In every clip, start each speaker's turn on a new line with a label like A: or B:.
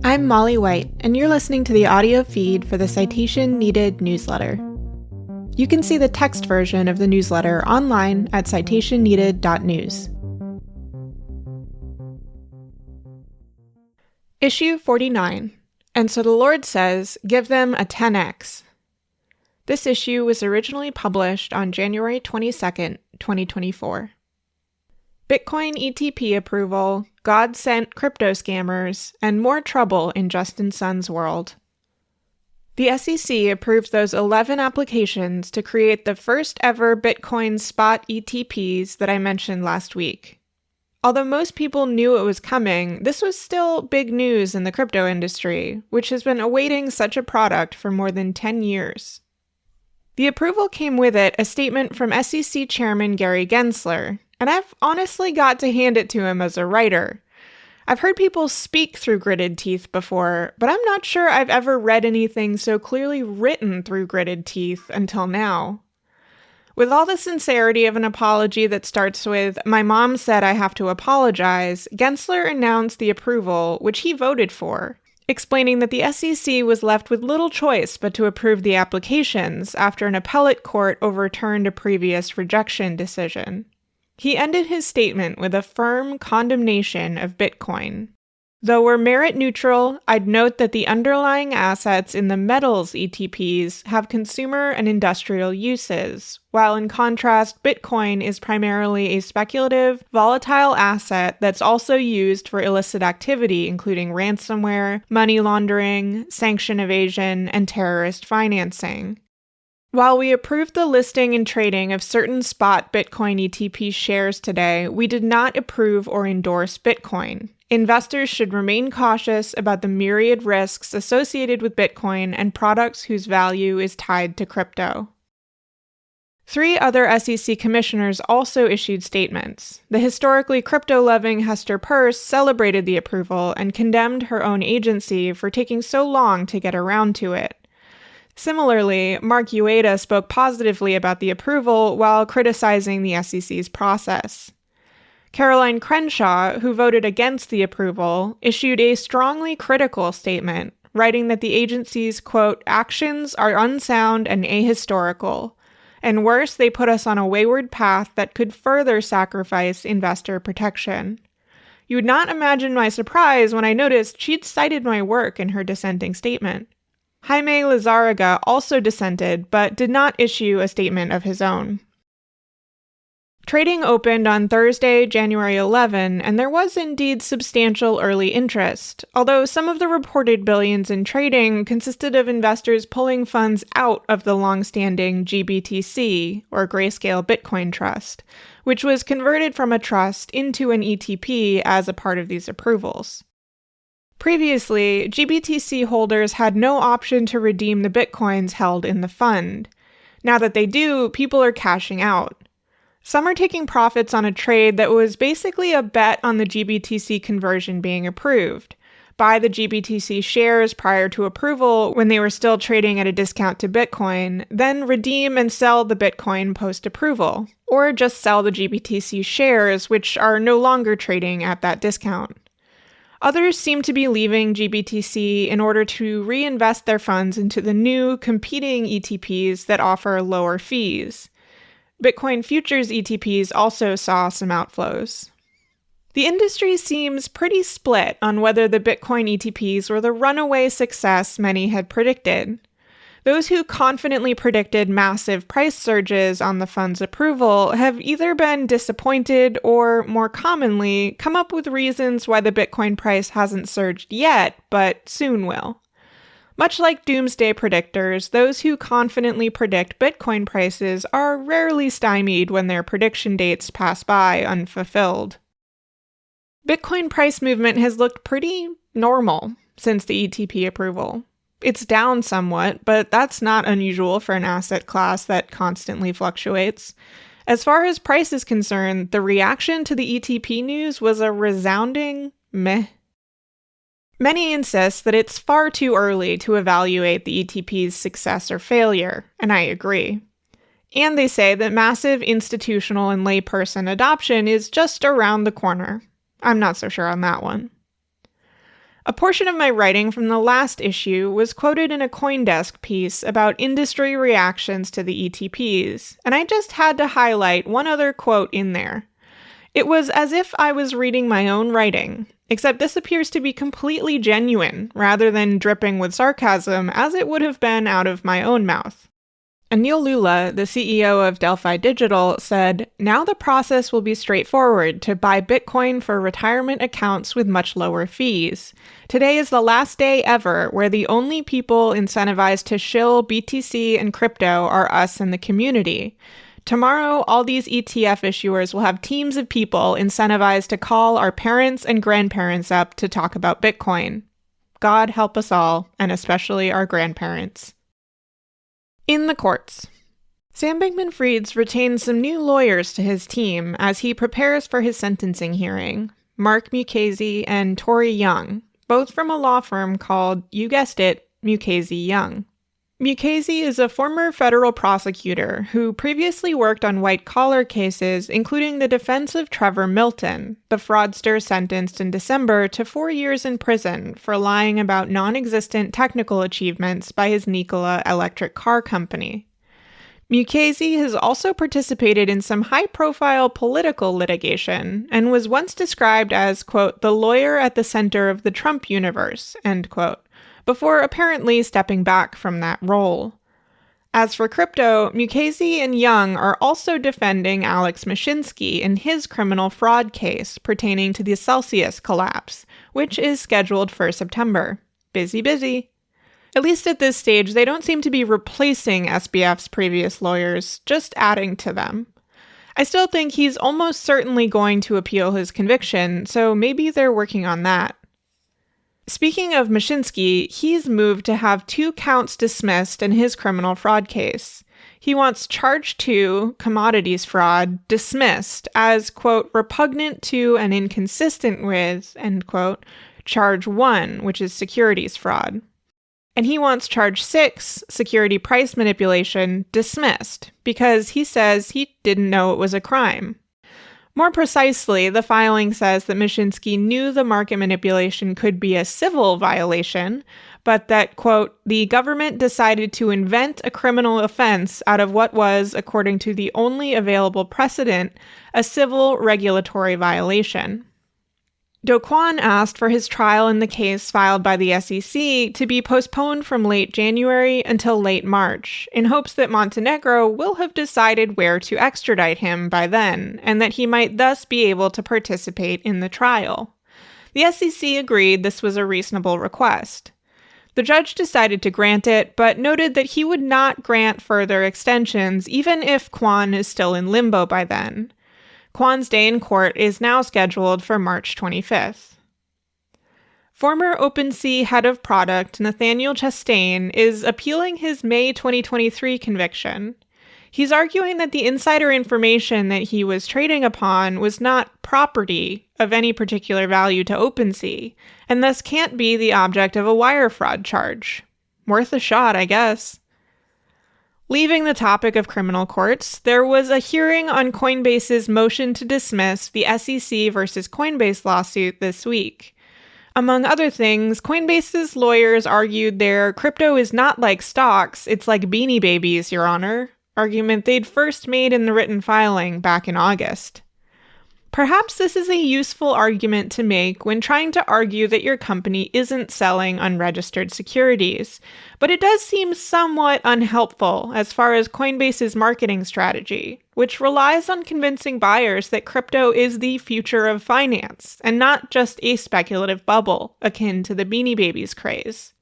A: I'm Molly White, and you're listening to the audio feed for the Citation Needed newsletter. You can see the text version of the newsletter online at citationneeded.news. Issue 49. And so the Lord says, give them a 10x. This issue was originally published on January 22nd, 2024. Bitcoin ETP approval, God sent crypto scammers, and more trouble in Justin Sun's world. The SEC approved those 11 applications to create the first ever Bitcoin spot ETPs that I mentioned last week. Although most people knew it was coming, this was still big news in the crypto industry, which has been awaiting such a product for more than 10 years. The approval came with it a statement from SEC Chairman Gary Gensler, and I've honestly got to hand it to him as a writer. I've heard people speak through gritted teeth before, but I'm not sure I've ever read anything so clearly written through gritted teeth until now. With all the sincerity of an apology that starts with, "My mom said I have to apologize," Gensler announced the approval, which he voted for, explaining that the SEC was left with little choice but to approve the applications after an appellate court overturned a previous rejection decision. He ended his statement with a firm condemnation of Bitcoin. Though we're merit neutral, I'd note that the underlying assets in the metals ETPs have consumer and industrial uses, while in contrast, Bitcoin is primarily a speculative, volatile asset that's also used for illicit activity, including ransomware, money laundering, sanction evasion, and terrorist financing. While we approved the listing and trading of certain spot Bitcoin ETP shares today, we did not approve or endorse Bitcoin. Investors should remain cautious about the myriad risks associated with Bitcoin and products whose value is tied to crypto. 3 other SEC commissioners also issued statements. The historically crypto-loving Hester Peirce celebrated the approval and condemned her own agency for taking so long to get around to it. Similarly, Mark Ueda spoke positively about the approval while criticizing the SEC's process. Caroline Crenshaw, who voted against the approval, issued a strongly critical statement, writing that the agency's, quote, actions are unsound and ahistorical, and worse, they put us on a wayward path that could further sacrifice investor protection. You would not imagine my surprise when I noticed she'd cited my work in her dissenting statement. Jaime Lizarraga also dissented, but did not issue a statement of his own. Trading opened on Thursday, January 11, and there was indeed substantial early interest, although some of the reported billions in trading consisted of investors pulling funds out of the long-standing GBTC, or Grayscale Bitcoin Trust, which was converted from a trust into an ETP as a part of these approvals. Previously, GBTC holders had no option to redeem the bitcoins held in the fund. Now that they do, people are cashing out. Some are taking profits on a trade that was basically a bet on the GBTC conversion being approved. Buy the GBTC shares prior to approval when they were still trading at a discount to Bitcoin, then redeem and sell the Bitcoin post-approval. Or just sell the GBTC shares, which are no longer trading at that discount. Others seem to be leaving GBTC in order to reinvest their funds into the new, competing ETPs that offer lower fees. Bitcoin futures ETPs also saw some outflows. The industry seems pretty split on whether the Bitcoin ETPs were the runaway success many had predicted. Those who confidently predicted massive price surges on the fund's approval have either been disappointed or, more commonly, come up with reasons why the Bitcoin price hasn't surged yet, but soon will. Much like doomsday predictors, those who confidently predict Bitcoin prices are rarely stymied when their prediction dates pass by unfulfilled. Bitcoin price movement has looked pretty normal since the ETP approval. It's down somewhat, but that's not unusual for an asset class that constantly fluctuates. As far as price is concerned, the reaction to the ETP news was a resounding meh. Many insist that it's far too early to evaluate the ETP's success or failure, and I agree. And they say that massive institutional and layperson adoption is just around the corner. I'm not so sure on that one. A portion of my writing from the last issue was quoted in a CoinDesk piece about industry reactions to the ETPs, and I just had to highlight one other quote in there. It was as if I was reading my own writing, except this appears to be completely genuine, rather than dripping with sarcasm as it would have been out of my own mouth. Anil Lula, the CEO of Delphi Digital, said, "Now the process will be straightforward to buy Bitcoin for retirement accounts with much lower fees. Today is the last day ever where the only people incentivized to shill BTC and crypto are us and the community. Tomorrow, all these ETF issuers will have teams of people incentivized to call our parents and grandparents up to talk about Bitcoin. God help us all, and especially our grandparents." In the courts. Sam Bankman-Fried's retained some new lawyers to his team as he prepares for his sentencing hearing, Mark Mukasey and Tori Young, both from a law firm called, you guessed it, Mukasey Young. Mukasey is a former federal prosecutor who previously worked on white-collar cases, including the defense of Trevor Milton, the fraudster sentenced in December to 4 years in prison for lying about non-existent technical achievements by his Nikola electric car company. Mukasey has also participated in some high-profile political litigation and was once described as, quote, the lawyer at the center of the Trump universe, end quote, before apparently stepping back from that role. As for crypto, Mukasey and Young are also defending Alex Mashinsky in his criminal fraud case pertaining to the Celsius collapse, which is scheduled for September. Busy, busy. At least at this stage, they don't seem to be replacing SBF's previous lawyers, just adding to them. I still think he's almost certainly going to appeal his conviction, so maybe they're working on that. Speaking of Mashinsky, he's moved to have 2 counts dismissed in his criminal fraud case. He wants Charge 2, commodities fraud, dismissed as, quote, repugnant to and inconsistent with, end quote, Charge 1, which is securities fraud. And he wants Charge 6, security price manipulation, dismissed because he says he didn't know it was a crime. More precisely, the filing says that Mashinsky knew the market manipulation could be a civil violation, but that, quote, the government decided to invent a criminal offense out of what was, according to the only available precedent, a civil regulatory violation. Do Kwon asked for his trial in the case filed by the SEC to be postponed from late January until late March, in hopes that Montenegro will have decided where to extradite him by then, and that he might thus be able to participate in the trial. The SEC agreed this was a reasonable request. The judge decided to grant it, but noted that he would not grant further extensions even if Kwon is still in limbo by then. Kwon's day in court is now scheduled for March 25th. Former OpenSea head of product Nathaniel Chastain is appealing his May 2023 conviction. He's arguing that the insider information that he was trading upon was not property of any particular value to OpenSea, and thus can't be the object of a wire fraud charge. Worth a shot, I guess. Leaving the topic of criminal courts, there was a hearing on Coinbase's motion to dismiss the SEC versus Coinbase lawsuit this week. Among other things, Coinbase's lawyers argued their crypto is not like stocks, it's like Beanie Babies, Your Honor, argument they'd first made in the written filing back in August. Perhaps this is a useful argument to make when trying to argue that your company isn't selling unregistered securities, but it does seem somewhat unhelpful as far as Coinbase's marketing strategy, which relies on convincing buyers that crypto is the future of finance and not just a speculative bubble akin to the Beanie Babies craze.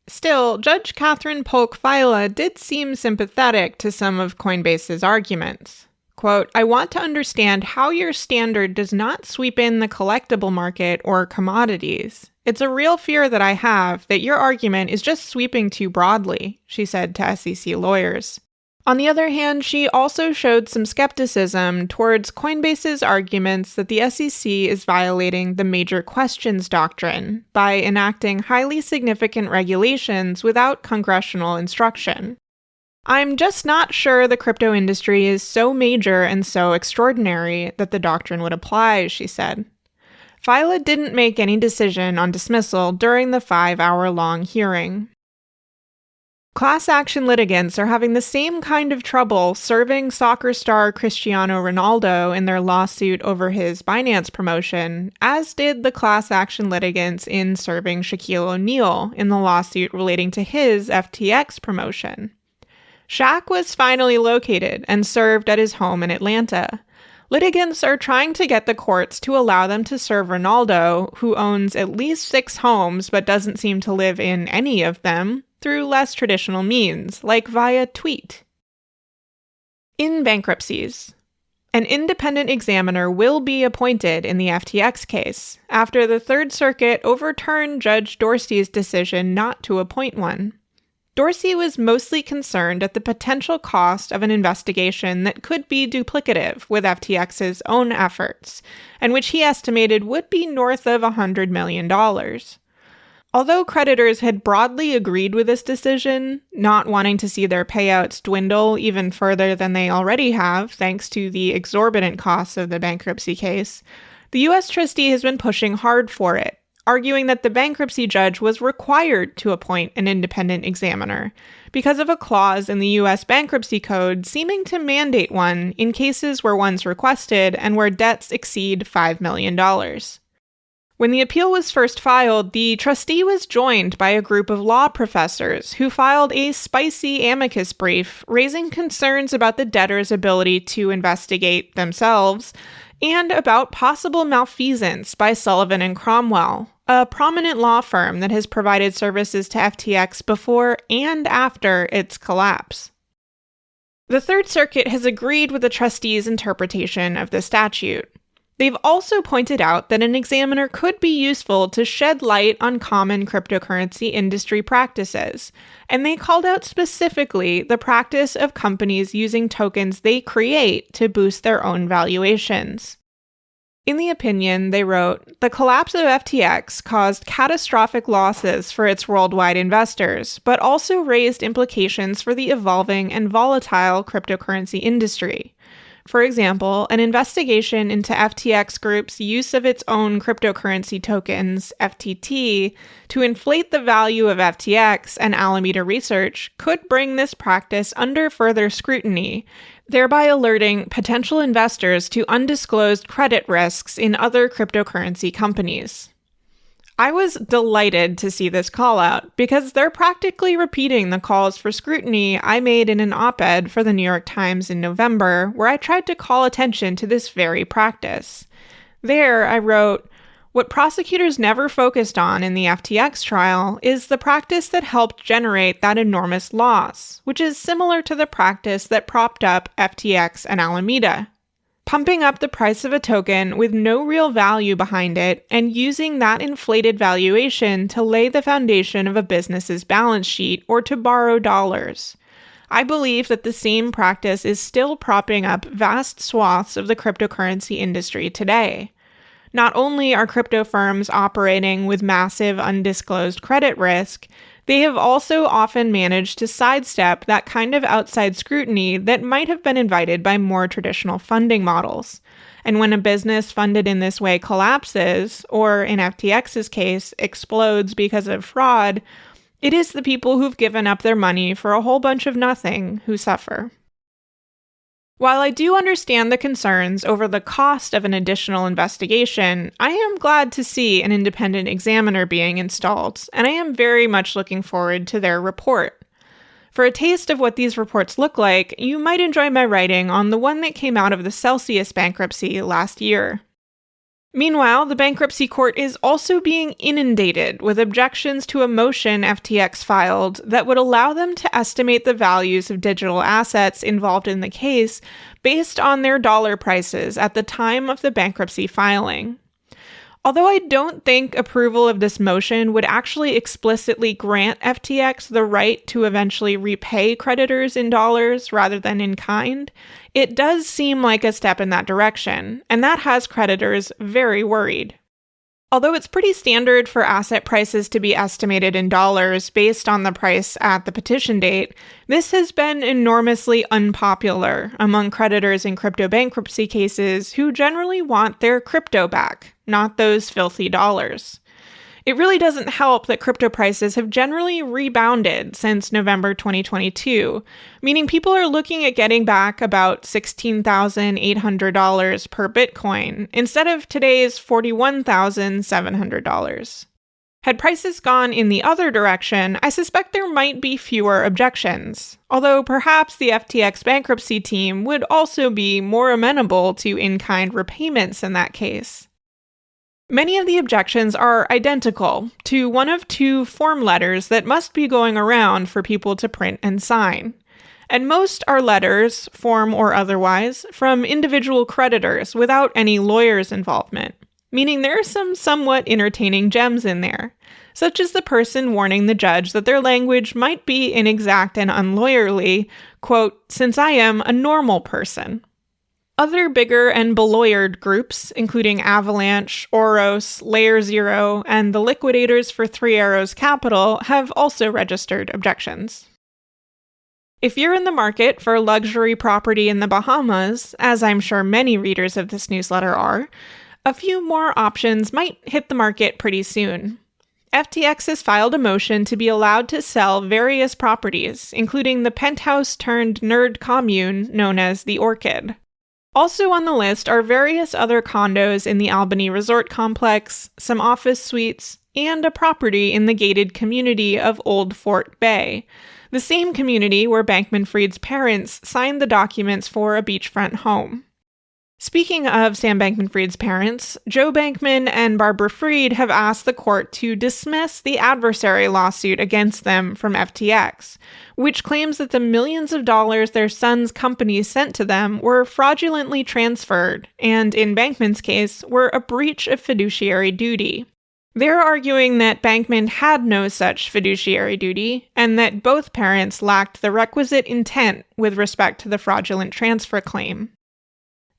A: Still, Judge Catherine Polk-Fila did seem sympathetic to some of Coinbase's arguments. Quote, I want to understand how your standard does not sweep in the collectible market or commodities. It's a real fear that I have that your argument is just sweeping too broadly, she said to SEC lawyers. On the other hand, she also showed some skepticism towards Coinbase's arguments that the SEC is violating the major questions doctrine by enacting highly significant regulations without congressional instruction. I'm just not sure the crypto industry is so major and so extraordinary that the doctrine would apply, she said. FILA didn't make any decision on dismissal during the 5-hour-long hearing. Class action litigants are having the same kind of trouble serving soccer star Cristiano Ronaldo in their lawsuit over his Binance promotion, as did the class action litigants in serving Shaquille O'Neal in the lawsuit relating to his FTX promotion. Shaq was finally located and served at his home in Atlanta. Litigants are trying to get the courts to allow them to serve Ronaldo, who owns at least 6 homes but doesn't seem to live in any of them, through less traditional means, like via tweet. In bankruptcies, an independent examiner will be appointed in the FTX case, after the Third Circuit overturned Judge Dorsey's decision not to appoint one. Dorsey was mostly concerned at the potential cost of an investigation that could be duplicative with FTX's own efforts, and which he estimated would be north of $100 million. Although creditors had broadly agreed with this decision, not wanting to see their payouts dwindle even further than they already have thanks to the exorbitant costs of the bankruptcy case, the U.S. trustee has been pushing hard for it, arguing that the bankruptcy judge was required to appoint an independent examiner because of a clause in the U.S. Bankruptcy Code seeming to mandate one in cases where one's requested and where debts exceed $5 million. When the appeal was first filed, the trustee was joined by a group of law professors who filed a spicy amicus brief raising concerns about the debtor's ability to investigate themselves and about possible malfeasance by Sullivan and Cromwell, a prominent law firm that has provided services to FTX before and after its collapse. The Third Circuit has agreed with the trustee's interpretation of the statute. They've also pointed out that an examiner could be useful to shed light on common cryptocurrency industry practices, and they called out specifically the practice of companies using tokens they create to boost their own valuations. In the opinion, they wrote, "The collapse of FTX caused catastrophic losses for its worldwide investors, but also raised implications for the evolving and volatile cryptocurrency industry. For example, an investigation into FTX Group's use of its own cryptocurrency tokens, FTT, to inflate the value of FTX and Alameda Research could bring this practice under further scrutiny, thereby alerting potential investors to undisclosed credit risks in other cryptocurrency companies." I was delighted to see this call out because they're practically repeating the calls for scrutiny I made in an op-ed for the New York Times in November, where I tried to call attention to this very practice. There, I wrote, "What prosecutors never focused on in the FTX trial is the practice that helped generate that enormous loss, which is similar to the practice that propped up FTX and Alameda. Pumping up the price of a token with no real value behind it and using that inflated valuation to lay the foundation of a business's balance sheet or to borrow dollars. I believe that the same practice is still propping up vast swaths of the cryptocurrency industry today. Not only are crypto firms operating with massive undisclosed credit risk, they have also often managed to sidestep that kind of outside scrutiny that might have been invited by more traditional funding models. And when a business funded in this way collapses, or in FTX's case, explodes because of fraud, it is the people who've given up their money for a whole bunch of nothing who suffer. While I do understand the concerns over the cost of an additional investigation, I am glad to see an independent examiner being installed, and I am very much looking forward to their report. For a taste of what these reports look like, you might enjoy my writing on the one that came out of the Celsius bankruptcy last year. Meanwhile, the bankruptcy court is also being inundated with objections to a motion FTX filed that would allow them to estimate the values of digital assets involved in the case based on their dollar prices at the time of the bankruptcy filing. Although I don't think approval of this motion would actually explicitly grant FTX the right to eventually repay creditors in dollars rather than in kind, it does seem like a step in that direction, and that has creditors very worried. Although it's pretty standard for asset prices to be estimated in dollars based on the price at the petition date, this has been enormously unpopular among creditors in crypto bankruptcy cases who generally want their crypto back, not those filthy dollars. It really doesn't help that crypto prices have generally rebounded since November 2022, meaning people are looking at getting back about $16,800 per Bitcoin instead of today's $41,700. Had prices gone in the other direction, I suspect there might be fewer objections, although perhaps the FTX bankruptcy team would also be more amenable to in-kind repayments in that case. Many of the objections are identical to one of two form letters that must be going around for people to print and sign. And most are letters, form or otherwise, from individual creditors without any lawyer's involvement, meaning there are some somewhat entertaining gems in there, such as the person warning the judge that their language might be inexact and unlawyerly, quote, "since I am a normal person." Other bigger and belawyered groups, including Avalanche, Oros, Layer Zero, and the liquidators for Three Arrows Capital, have also registered objections. If you're in the market for luxury property in the Bahamas, as I'm sure many readers of this newsletter are, a few more options might hit the market pretty soon. FTX has filed a motion to be allowed to sell various properties, including the penthouse-turned-nerd commune known as the Orchid. Also on the list are various other condos in the Albany Resort Complex, some office suites, and a property in the gated community of Old Fort Bay, the same community where Bankman-Fried's parents signed the documents for a beachfront home. Speaking of Sam Bankman-Fried's parents, Joe Bankman and Barbara Fried have asked the court to dismiss the adversary lawsuit against them from FTX, which claims that the millions of dollars their son's companies sent to them were fraudulently transferred and, in Bankman's case, were a breach of fiduciary duty. They're arguing that Bankman had no such fiduciary duty and that both parents lacked the requisite intent with respect to the fraudulent transfer claim.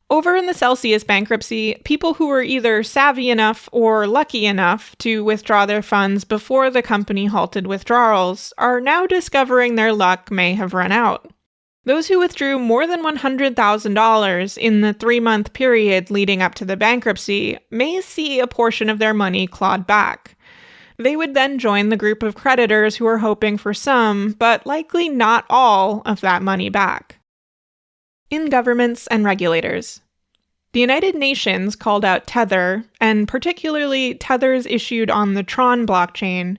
A: Over in the Celsius bankruptcy, people who were either savvy enough or lucky enough to withdraw their funds before the company halted withdrawals are now discovering their luck may have run out. Those who withdrew more than $100,000 in the 3-month period leading up to the bankruptcy may see a portion of their money clawed back. They would then join the group of creditors who are hoping for some, but likely not all, of that money back. In governments and regulators. The United Nations called out Tether, and particularly Tethers issued on the Tron blockchain,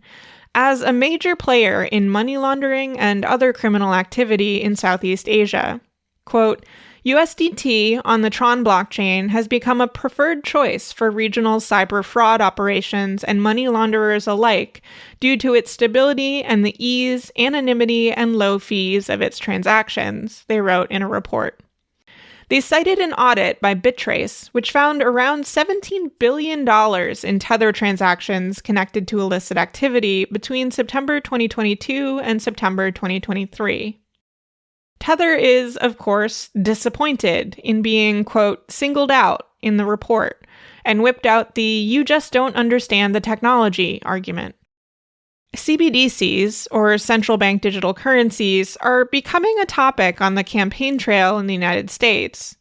A: as a major player in money laundering and other criminal activity in Southeast Asia. Quote, USDT on the Tron blockchain has become a preferred choice for regional cyber fraud operations and money launderers alike due to its stability and the ease, anonymity, and low fees of its transactions, they wrote in a report. They cited an audit by Bitrace, which found around $17 billion in Tether transactions connected to illicit activity between September 2022 and September 2023. Tether is, of course, disappointed in being, quote, singled out in the report, and whipped out the "you just don't understand the technology" argument. CBDCs, or central bank digital currencies, are becoming a topic on the campaign trail in the United States.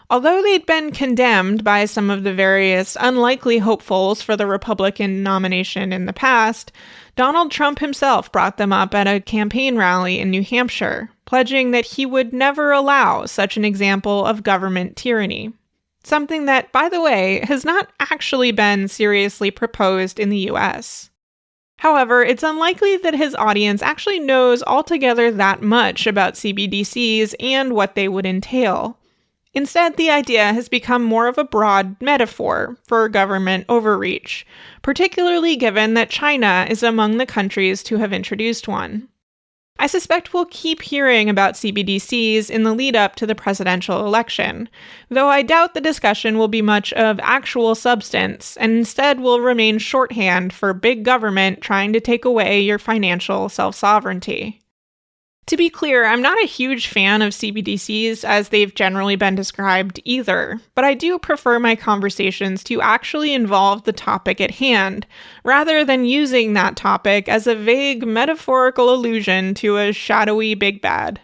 A: Although they'd been condemned by some of the various unlikely hopefuls for the Republican nomination in the past, Donald Trump himself brought them up at a campaign rally in New Hampshire, pledging that he would never allow such an example of government tyranny. Something that, by the way, has not actually been seriously proposed in the US. However, it's unlikely that his audience actually knows altogether that much about CBDCs and what they would entail. Instead, the idea has become more of a broad metaphor for government overreach, particularly given that China is among the countries to have introduced one. I suspect we'll keep hearing about CBDCs in the lead up to the presidential election, though I doubt the discussion will be much of actual substance and instead will remain shorthand for big government trying to take away your financial self-sovereignty. To be clear, I'm not a huge fan of CBDCs as they've generally been described either, but I do prefer my conversations to actually involve the topic at hand, rather than using that topic as a vague metaphorical allusion to a shadowy big bad.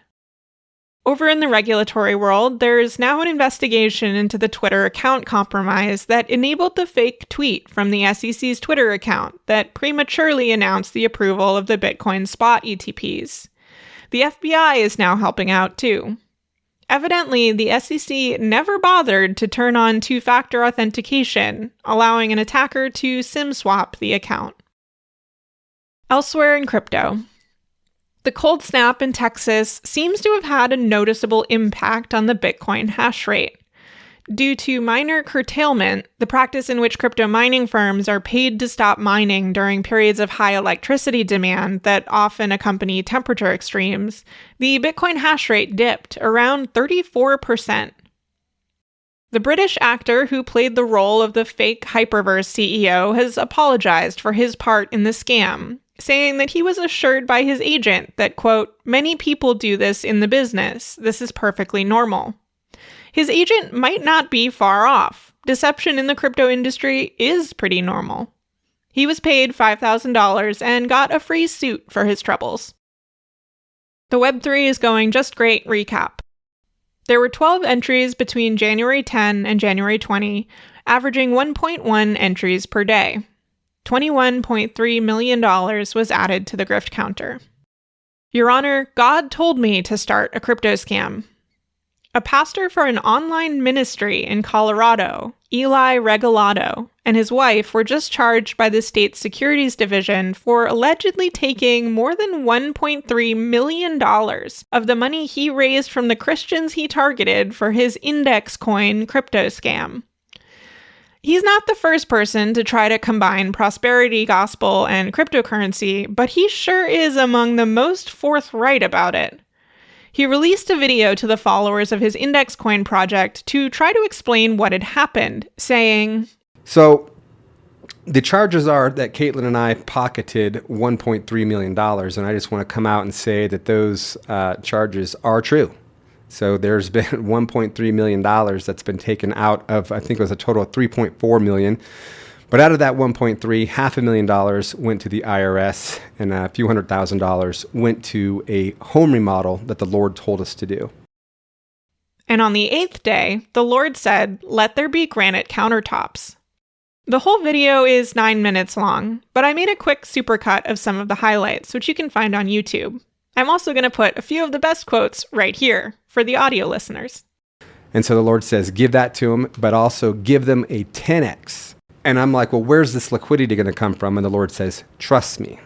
A: Over in the regulatory world, there's now an investigation into the Twitter account compromise that enabled the fake tweet from the SEC's Twitter account that prematurely announced the approval of the Bitcoin spot ETPs. The FBI is now helping out too. Evidently, the SEC never bothered to turn on two-factor authentication, allowing an attacker to SIM swap the account. Elsewhere in crypto, the cold snap in Texas seems to have had a noticeable impact on the Bitcoin hash rate. Due to miner curtailment, the practice in which crypto mining firms are paid to stop mining during periods of high electricity demand that often accompany temperature extremes, the Bitcoin hash rate dipped around 34%. The British actor who played the role of the fake Hyperverse CEO has apologized for his part in the scam, saying that he was assured by his agent that, quote, "Many people do this in the business. This is perfectly normal." His agent might not be far off. Deception in the crypto industry is pretty normal. He was paid $5,000 and got a free suit for his troubles. The Web3 is going just great recap. There were 12 entries between January 10 and January 20, averaging 1.1 entries per day. $21.3 million was added to the grift counter. Your Honor, God told me to start a crypto scam. A pastor for an online ministry in Colorado, Eli Regalado, and his wife were just charged by the state's securities division for allegedly taking more than $1.3 million of the money he raised from the Christians he targeted for his index coin crypto scam. He's not the first person to try to combine prosperity gospel and cryptocurrency, but he sure is among the most forthright about it. He released a video to the followers of his index coin project to try to explain what had happened, saying,
B: "So, the charges are that Caitlin and I pocketed $1.3 million, and I just want to come out and say that those charges are true. So there's been $1.3 million that's been taken out of, I think it was a total of $3.4 million. But out of that 1.3, $500,000 went to the IRS, and a few $100,000 went to a home remodel that the Lord told us to do."
A: And on the 8th day, the Lord said, "Let there be granite countertops." The whole video is 9 minutes long, but I made a quick supercut of some of the highlights, which you can find on YouTube. I'm also going to put a few of the best quotes right here for the audio listeners.
B: And so the Lord says, give that to them, but also give them a 10x. And I'm like, well, where's this liquidity going to come from? And the Lord says, trust me.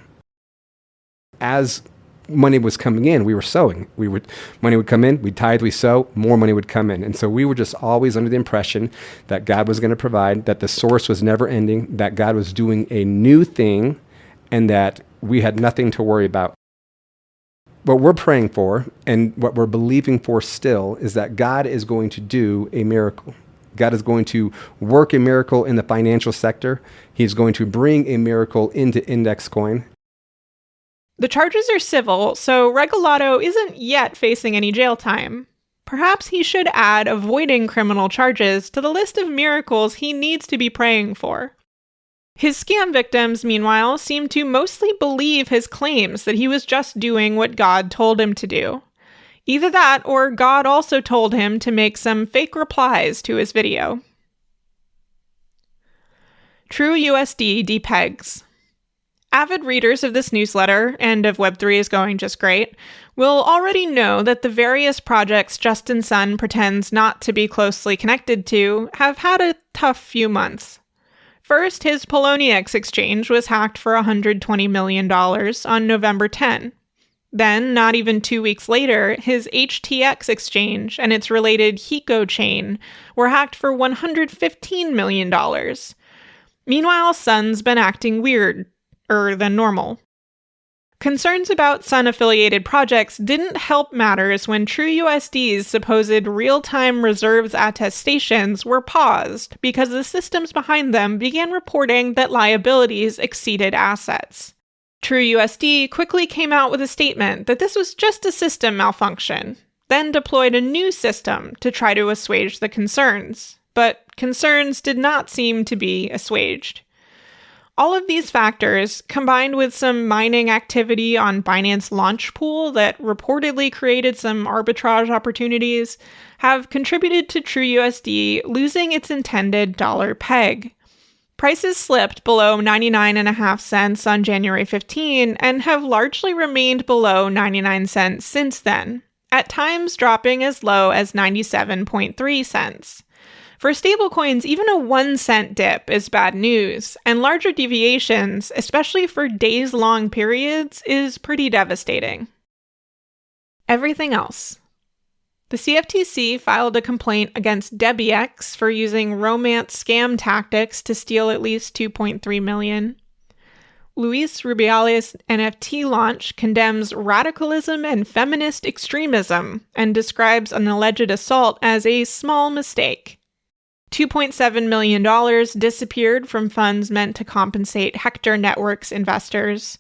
B: As money was coming in, we were sowing. Money would come in, we'd tithe, we sow, more money would come in. And so we were just always under the impression that God was going to provide, that the source was never ending, that God was doing a new thing, and that we had nothing to worry about. What we're praying for, and what we're believing for still, is that God is going to do a miracle. God is going to work a miracle in the financial sector. He's going to bring a miracle into index coin.
A: The charges are civil, so Regalado isn't yet facing any jail time. Perhaps he should add avoiding criminal charges to the list of miracles he needs to be praying for. His scam victims, meanwhile, seem to mostly believe his claims that he was just doing what God told him to do. Either that, or God also told him to make some fake replies to his video. True USD depegs. Avid readers of this newsletter, and of Web3 is going just great, will already know that the various projects Justin Sun pretends not to be closely connected to have had a tough few months. First, his Poloniex exchange was hacked for $120 million on November 10. Then, not even 2 weeks later, his HTX exchange and its related Hiko chain were hacked for $115 million. Meanwhile, Sun's been acting weirder than normal. Concerns about Sun-affiliated projects didn't help matters when TrueUSD's supposed real-time reserves attestations were paused because the systems behind them began reporting that liabilities exceeded assets. TrueUSD quickly came out with a statement that this was just a system malfunction, then deployed a new system to try to assuage the concerns. But concerns did not seem to be assuaged. All of these factors, combined with some mining activity on Binance Launch Pool that reportedly created some arbitrage opportunities, have contributed to TrueUSD losing its intended dollar peg. Prices slipped below 99.5 cents on January 15 and have largely remained below 99 cents since then, at times dropping as low as 97.3 cents. For stablecoins, even a 1 cent dip is bad news, and larger deviations, especially for days-long periods, is pretty devastating. Everything else. The CFTC filed a complaint against DebiX for using romance scam tactics to steal at least $2.3 million. Luis Rubiales' NFT launch condemns radicalism and feminist extremism and describes an alleged assault as a small mistake. $2.7 million disappeared from funds meant to compensate Hector Networks investors.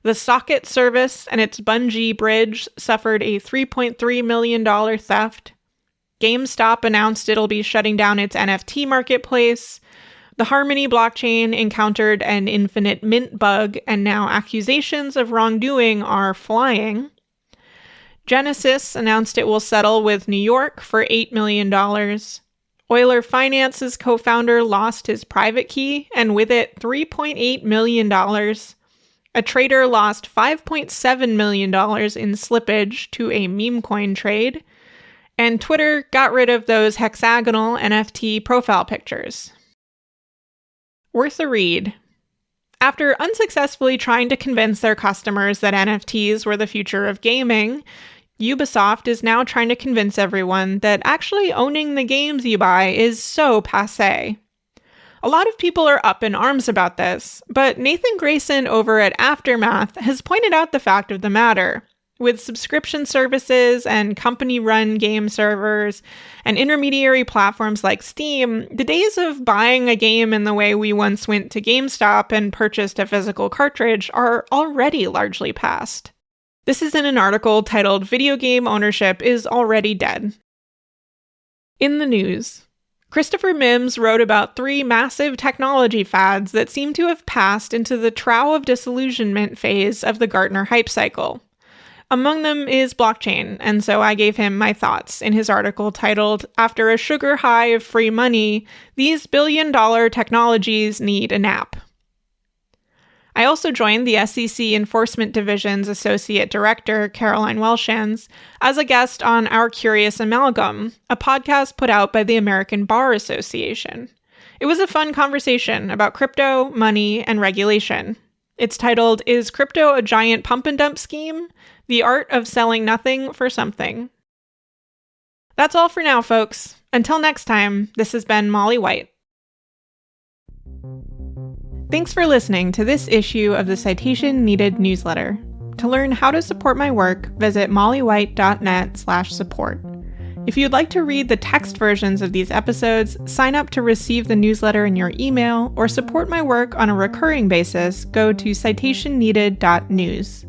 A: The Socket service and its Bungee bridge suffered a $3.3 million theft. GameStop announced it'll be shutting down its NFT marketplace. The Harmony blockchain encountered an infinite mint bug, and now accusations of wrongdoing are flying. Genesis announced it will settle with New York for $8 million. Euler Finance's co-founder lost his private key, and with it, $3.8 million. A trader lost $5.7 million in slippage to a meme coin trade. And Twitter got rid of those hexagonal NFT profile pictures. Worth a read. After unsuccessfully trying to convince their customers that NFTs were the future of gaming, Ubisoft is now trying to convince everyone that actually owning the games you buy is so passé. A lot of people are up in arms about this, but Nathan Grayson over at Aftermath has pointed out the fact of the matter. With subscription services and company-run game servers and intermediary platforms like Steam, the days of buying a game in the way we once went to GameStop and purchased a physical cartridge are already largely past. This is in an article titled "Video Game Ownership is Already Dead." In the news, Christopher Mims wrote about 3 massive technology fads that seem to have passed into the trough of disillusionment phase of the Gartner hype cycle. Among them is blockchain, and so I gave him my thoughts in his article titled, "After a sugar high of free money, these billion-dollar technologies need a nap." I also joined the SEC Enforcement Division's Associate Director, Caroline Welshans, as a guest on Our Curious Amalgam, a podcast put out by the American Bar Association. It was a fun conversation about crypto, money, and regulation. It's titled, "Is Crypto a Giant Pump and Dump Scheme? The Art of Selling Nothing for Something." That's all for now, folks. Until next time, this has been Molly White. Thanks for listening to this issue of the Citation Needed newsletter. To learn how to support my work, visit mollywhite.net/support. If you'd like to read the text versions of these episodes, sign up to receive the newsletter in your email, or support my work on a recurring basis, go to citationneeded.news.